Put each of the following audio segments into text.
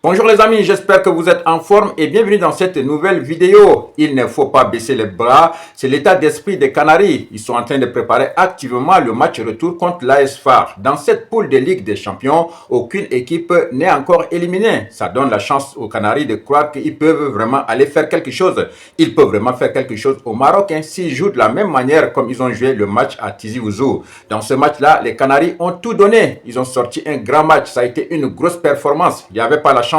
Bonjour les amis, j'espère que vous êtes en forme et bienvenue dans cette nouvelle vidéo. Il ne faut pas baisser les bras, c'est l'état d'esprit des Canaries. Ils sont en train de préparer activement le match retour contre l'AS FAR. Dans cette poule de Ligue des Champions, aucune équipe n'est encore éliminée. Ça donne la chance aux Canaries de croire qu'ils peuvent vraiment aller faire quelque chose. Ils peuvent vraiment faire quelque chose au Maroc s'ils jouent de la même manière comme ils ont joué le match à Tizi Ouzou. Dans ce match-là, les Canaries ont tout donné. Ils ont sorti un grand match. Ça a été une grosse performance. Il n'y avait pas la chance.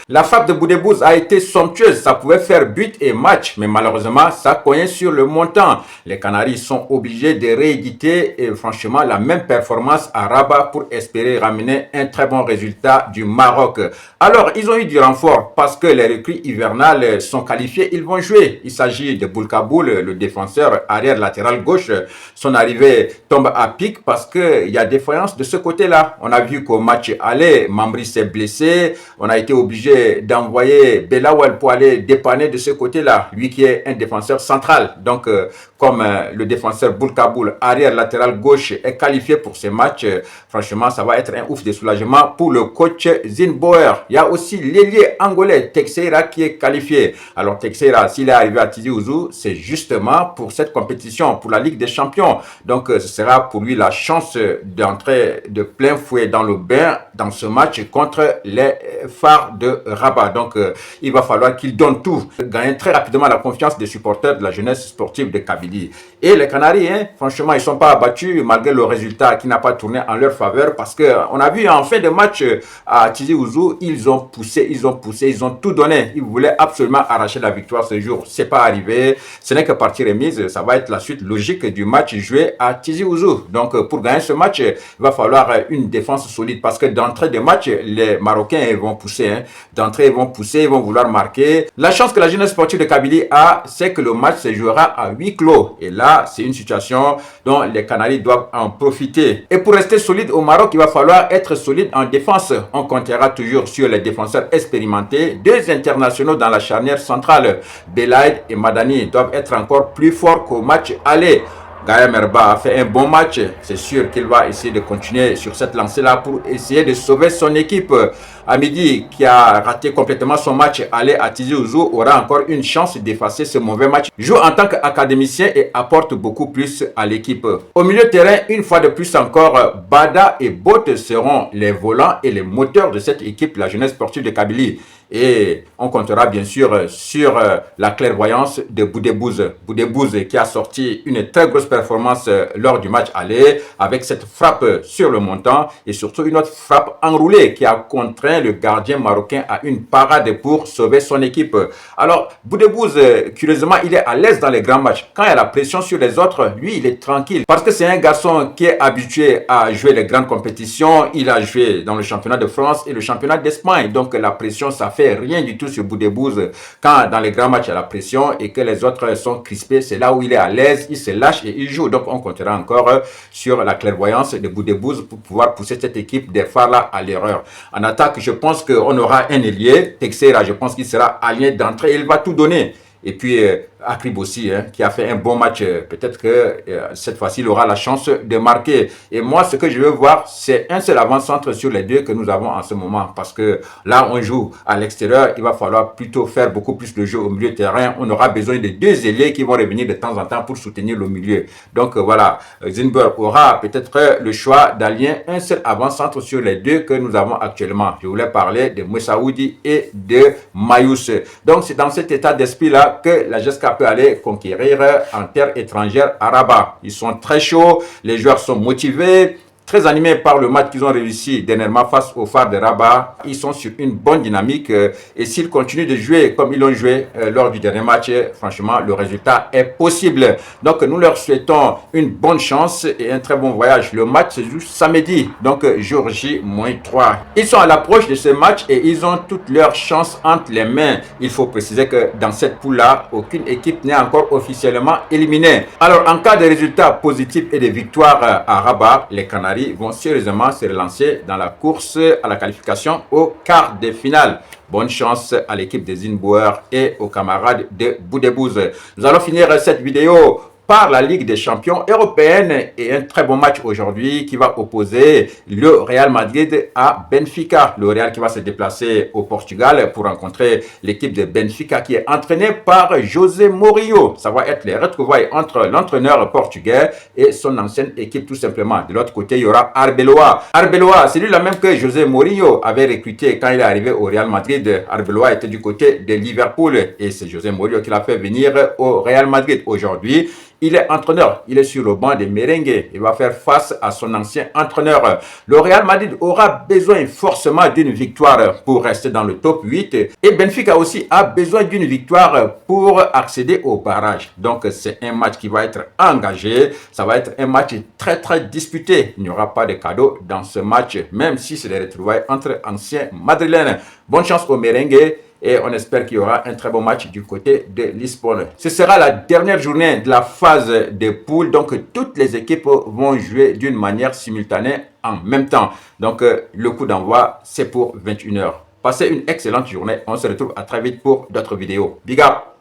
La frappe de Boudebouz a été somptueuse, ça pouvait faire but et match, mais malheureusement, ça cognait sur le montant. Les Canaries sont obligés de rééditer et franchement la même performance à Rabat pour espérer ramener un très bon résultat du Maroc. Alors, ils ont eu du renfort parce que les recrues hivernales sont qualifiées, ils vont jouer. Il s'agit de Boulkaboul, le défenseur arrière latéral gauche. Son arrivée tombe à pic parce qu'il y a défaillance de ce côté-là. On a vu qu'au match aller, Mambry s'est blessé, on a été obligé d'envoyer Belawal pour aller dépanner de ce côté-là, lui qui est un défenseur central. Donc, comme le défenseur Boulkaboul, arrière latéral gauche, est qualifié pour ce match, franchement, ça va être un ouf de soulagement pour le coach Zinbauer. Il y a aussi l'ailier angolais Texeira qui est qualifié. Alors, Texeira, s'il est arrivé à Tizi Ouzou, c'est justement pour cette compétition, pour la Ligue des Champions. Donc, ce sera pour lui la chance d'entrer de plein fouet dans le bain dans ce match contre les Phare de Rabat. Donc, il va falloir qu'il donne tout, gagner très rapidement la confiance des supporters de la jeunesse sportive de Kabylie. Et les Canaries, franchement, ils ne sont pas abattus malgré le résultat qui n'a pas tourné en leur faveur parce qu'on a vu en fin de match à Tizi Ouzou, ils ont poussé, ils ont tout donné. Ils voulaient absolument arracher la victoire ce jour. Ce n'est pas arrivé. Ce n'est que partie remise. Ça va être la suite logique du match joué à Tizi Ouzou. Donc, pour gagner ce match, il va falloir une défense solide parce que d'entrée de match, les Marocains vont pousser. D'entrée, ils vont pousser, ils vont vouloir marquer. La chance que la jeunesse sportive de Kabylie a, c'est que le match se jouera à huis clos. Et là, c'est une situation dont les Canaries doivent en profiter. Et pour rester solide au Maroc, il va falloir être solide en défense. On comptera toujours sur les défenseurs expérimentés. Deux internationaux dans la charnière centrale, Belaïd et Madani, doivent être encore plus forts qu'au match aller. Gaël Merba a fait un bon match. C'est sûr qu'il va essayer de continuer sur cette lancée-là pour essayer de sauver son équipe. Amidi, qui a raté complètement son match aller à Tizi Ouzou, aura encore une chance d'effacer ce mauvais match. Joue en tant qu'académicien et apporte beaucoup plus à l'équipe. Au milieu de terrain, une fois de plus encore, Bada et Bote seront les volants et les moteurs de cette équipe, la jeunesse sportive de Kabylie. Et on comptera bien sûr sur la clairvoyance de Boudebouz. Boudebouz qui a sorti une très grosse performance lors du match aller avec cette frappe sur le montant et surtout une autre frappe enroulée qui a contraint le gardien marocain à une parade pour sauver son équipe. Alors Boudebouz, curieusement, il est à l'aise dans les grands matchs. Quand il y a la pression sur les autres, lui, il est tranquille parce que c'est un garçon qui est habitué à jouer les grandes compétitions. Il a joué dans le championnat de France et le championnat d'Espagne. Donc la pression, ça fait rien du tout sur Boudebouz. Quand dans les grands matchs, il y a la pression et que les autres sont crispés, c'est là où il est à l'aise, il se lâche et il joue. Donc on comptera encore sur la clairvoyance de Boudebouz pour pouvoir pousser cette équipe des phares là à l'erreur. En attaque, je pense qu'on aura un ailier, Texeira, je pense qu'il sera allié d'entrée, il va tout donner. Et puis Akrib aussi, qui a fait un bon match. Peut-être que cette fois-ci, il aura la chance de marquer. Et moi, ce que je veux voir, c'est un seul avant-centre sur les deux que nous avons en ce moment. Parce que là, on joue à l'extérieur. Il va falloir plutôt faire beaucoup plus de jeu au milieu de terrain. On aura besoin de deux ailiers qui vont revenir de temps en temps pour soutenir le milieu. Donc voilà, Zinbauer aura peut-être le choix d'allier un seul avant-centre sur les deux que nous avons actuellement. Je voulais parler de Messaoudi et de Mayous. Donc c'est dans cet état d'esprit-là que la GSK peut aller conquérir en terre étrangère à Rabat. Ils sont très chauds, les joueurs sont motivés, très animés par le match qu'ils ont réussi dernièrement face au Phare de Rabat. Ils sont sur une bonne dynamique et s'ils continuent de jouer comme ils l'ont joué lors du dernier match, franchement, le résultat est possible. Donc, nous leur souhaitons une bonne chance et un très bon voyage. Le match se joue samedi, donc jour J-3. Ils sont à l'approche de ce match et ils ont toutes leurs chances entre les mains. Il faut préciser que dans cette poule-là, aucune équipe n'est encore officiellement éliminée. Alors, en cas de résultats positifs et de victoires à Rabat, les Canaries vont sérieusement se relancer dans la course à la qualification au quart de finale. Bonne chance à l'équipe de Zinbauer et aux camarades de Boudebouz. Nous allons finir cette vidéo par la Ligue des champions européenne et un très bon match aujourd'hui qui va opposer le Real Madrid à Benfica. Le Real qui va se déplacer au Portugal pour rencontrer l'équipe de Benfica qui est entraînée par José Mourinho. Ça va être les retrouvailles entre l'entraîneur portugais et son ancienne équipe tout simplement. De l'autre côté, il y aura Arbeloa. Arbeloa, c'est lui-là même que José Mourinho avait recruté quand il est arrivé au Real Madrid. Arbeloa était du côté de Liverpool et c'est José Mourinho qui l'a fait venir au Real Madrid. Aujourd'hui, il est entraîneur, il est sur le banc des merengues. Il va faire face à son ancien entraîneur. Le Real Madrid aura besoin forcément d'une victoire pour rester dans le top 8. Et Benfica aussi a besoin d'une victoire pour accéder au barrage. Donc c'est un match qui va être engagé. Ça va être un match très très disputé. Il n'y aura pas de cadeau dans ce match, même si c'est des retrouvailles entre anciens madrilènes. Bonne chance aux merengues. Et on espère qu'il y aura un très bon match du côté de Lisbonne. Ce sera la dernière journée de la phase de poule. Donc, toutes les équipes vont jouer d'une manière simultanée en même temps. Donc, le coup d'envoi, c'est pour 21 h. Passez une excellente journée. On se retrouve à très vite pour d'autres vidéos. Big up!